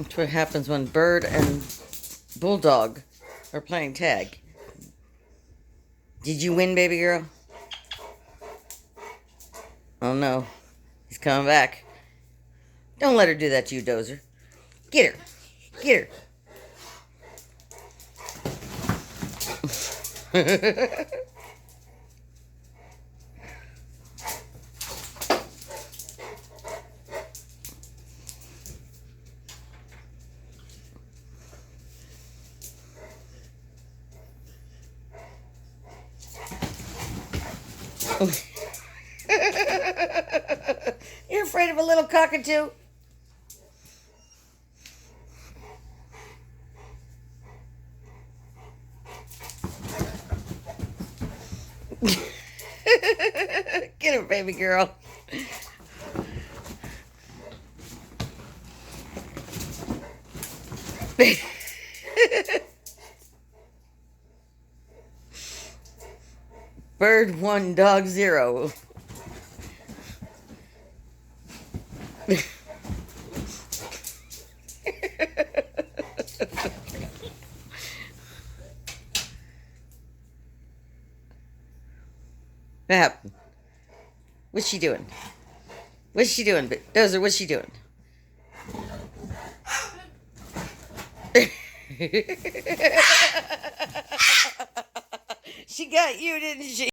That's what happens when Bird and Bulldog are playing tag. Did you win, baby girl? Oh no. He's coming back. Don't let her do that to you, Dozer. Get her. Get her. You're afraid of a little cockatoo? Get her, baby girl. Bird 1, dog 0. What happened? What's she doing? What's she doing? Dozer, what's she doing? She got you, didn't she?